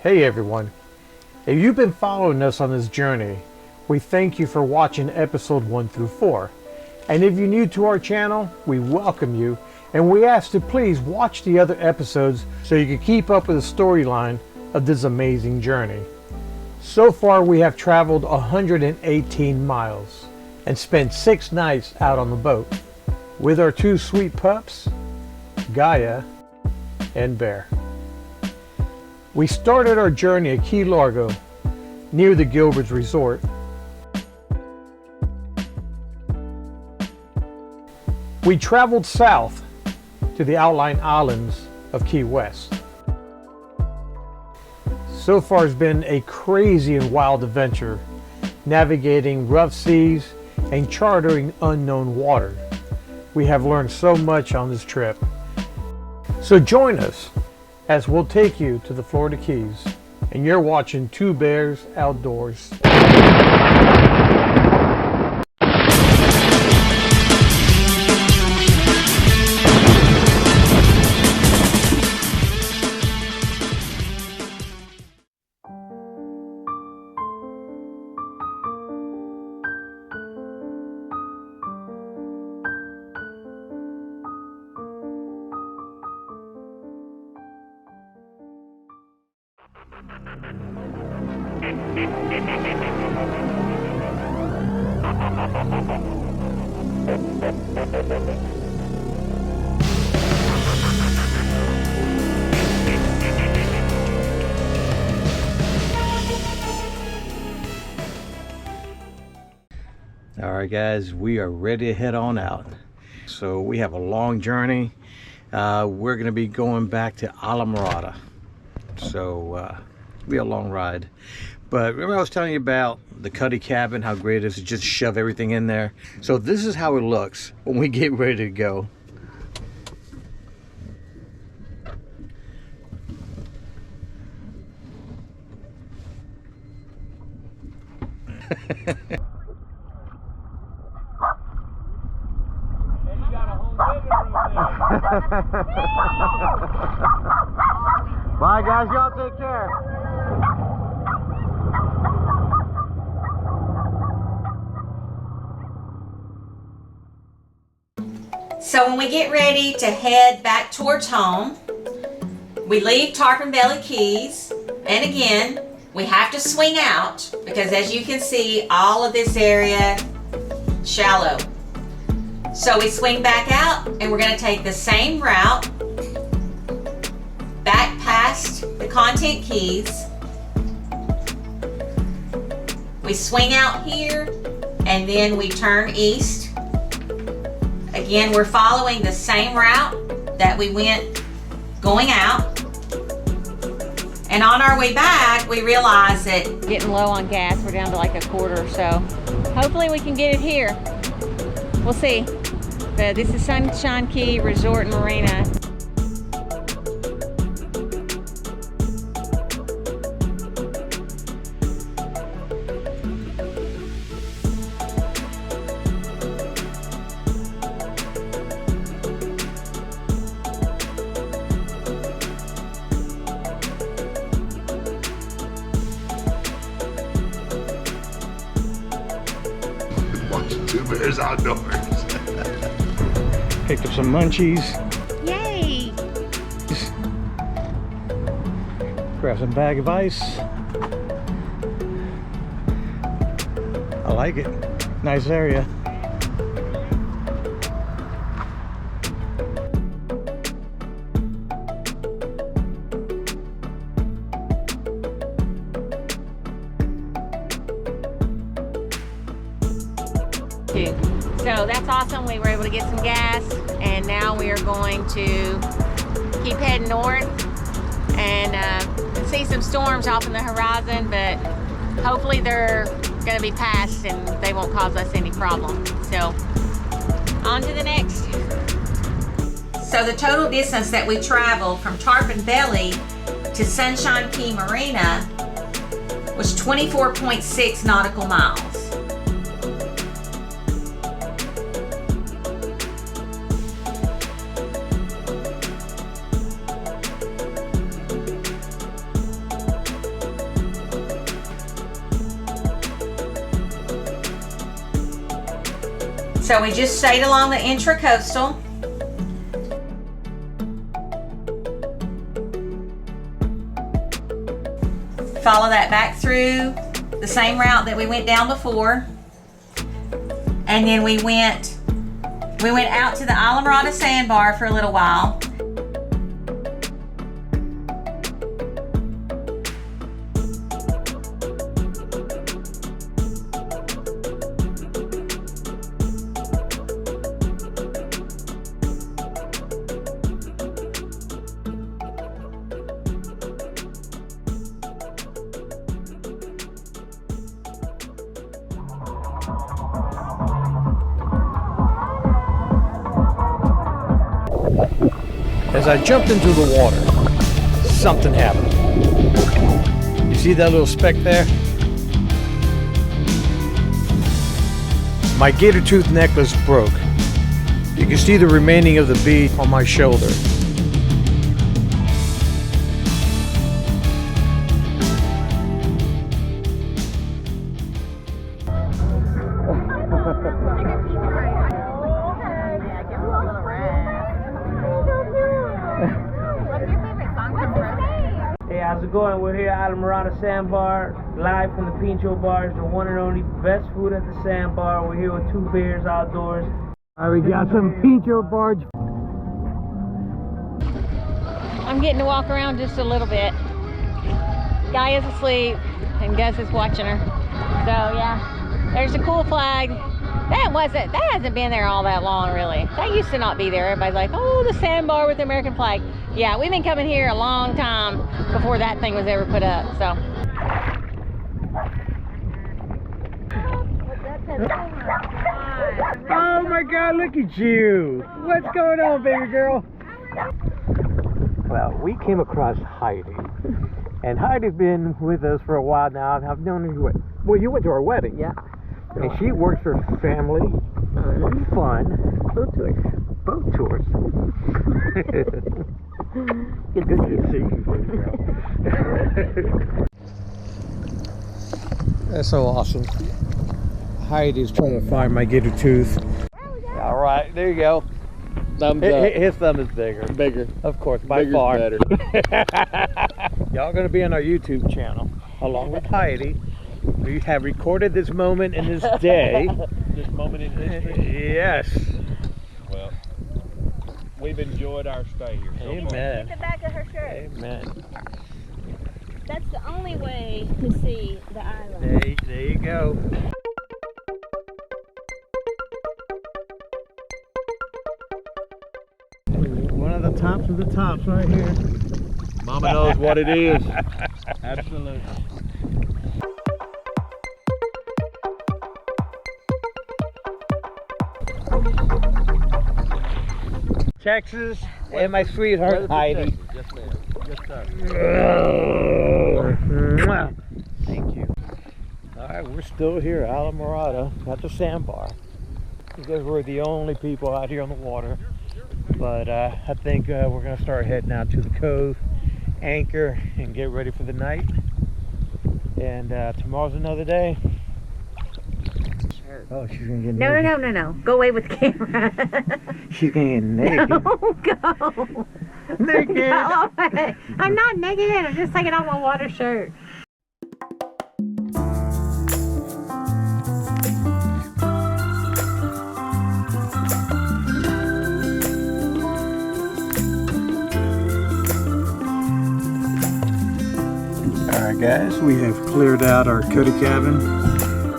Hey everyone, if you've been following us on this journey, we thank you for watching episode 1 through 4. And if you're new to our channel, we welcome you and we ask to please watch the other episodes so you can keep up with the storyline of this amazing journey. So far we have traveled 118 miles and spent 6 nights out on the boat with our 2 sweet pups, Gaia and Bear. We started our journey at Key Largo near the Gilbert's Resort. We traveled south to the outlying islands of Key West. So far it's been a crazy and wild adventure, navigating rough seas and chartering unknown water. We have learned so much on this trip. So join us as we'll take you to the Florida Keys, and you're watching Two Bears Outdoors. Alright guys, we are ready to head on out. So we have a long journey. We're going to be going back to Islamorada. So it'll be a long ride. But remember I was telling you about the Cuddy Cabin, how great it is to just shove everything in there. So this is how it looks when we get ready to go. Bye guys, y'all take care. So when we get ready to head back towards home, we leave Tarpon Belly Keys, and again we have to swing out because as you can see all of this area shallow. So we swing back out and we're going to take the same route back past the Content Keys. We swing out here and then we turn east. Again, we're following the same route that we went going out. And on our way back, we realized that getting low on gas. We're down to like a quarter, so hopefully we can get it here. We'll see. But this is Sunshine Key Resort and Marina. Two Bears Outdoors. Picked up some munchies. Yay! Grab some bag of ice. I like it. Nice area. So that's awesome. We were able to get some gas, and now we are going to keep heading north and see some storms off in the horizon, but hopefully they're going to be past and they won't cause us any problem. So on to the next. so the total distance that we traveled from Tarpon Belly to Sunshine Key Marina was 24.6 nautical miles. So we just stayed along the intracoastal. Follow that back through the same route that we went down before. And then we went out to the Islamorada Sandbar for a little while. As I jumped into the water, something happened. You see that little speck there? My gator tooth necklace broke. You can see the remaining of the bead on my shoulder. Hey, how's it going? We're here at Islamorada Sandbar, live from the Pincho Bars, the one and only best food at the Sandbar. We're here with 2 beers outdoors. All right, we got some Pincho Barge. I'm getting to walk around just a little bit. Guy is asleep and Gus is watching her. So yeah, there's a cool flag. That hasn't been there all that long, really. That used to not be there. Everybody's like, oh, the Sandbar with the American flag. Yeah, we've been coming here a long time before that thing was ever put up, so. Oh my God, look at you. What's going on, baby girl? Well, we came across Heidi. And Heidi's been with us for a while now. I've known her, well, you went to our wedding. Yeah. And she works for family, fun, Boat tours. boat tours. Good to see you, baby girl. That's so awesome. Heidi's trying to find my gator tooth. All right, there you go. Thumbs up. His thumb is bigger. Bigger. Of course, by Bigger's far. better. Y'all gonna be on our YouTube channel along with Heidi. We have recorded this moment in this day. This moment in history. Yes. Well, we've enjoyed our stay here. So far. Amen. The back of her shirt. Amen. That's the only way to see the island. There you go. One of the tops right here. Mama knows what it is. Absolutely. Texas and my sweetheart Heidi. Yes, ma'am. Yes, sir. Mwah. Thank you. All right, we're still here, Islamorada, at the Sandbar. Because we're the only people out here on the water. But I think we're going to start heading out to the cove, anchor, and get ready for the night. And tomorrow's another day. Oh, she's going to get naked. No. Go away with the camera. She's going to get naked. No, go. Naked. Go away. I'm not naked. I'm just taking off my water shirt. Alright guys, we have cleared out our Cuddy Cabin,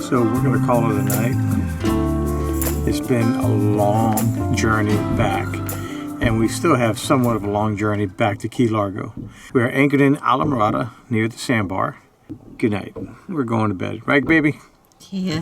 so we're going to call it a night. It's been a long journey back, and we still have somewhat of a long journey back to Key Largo. We are anchored in Islamorada near the Sandbar. Good night. We're going to bed. Right, baby? Yeah.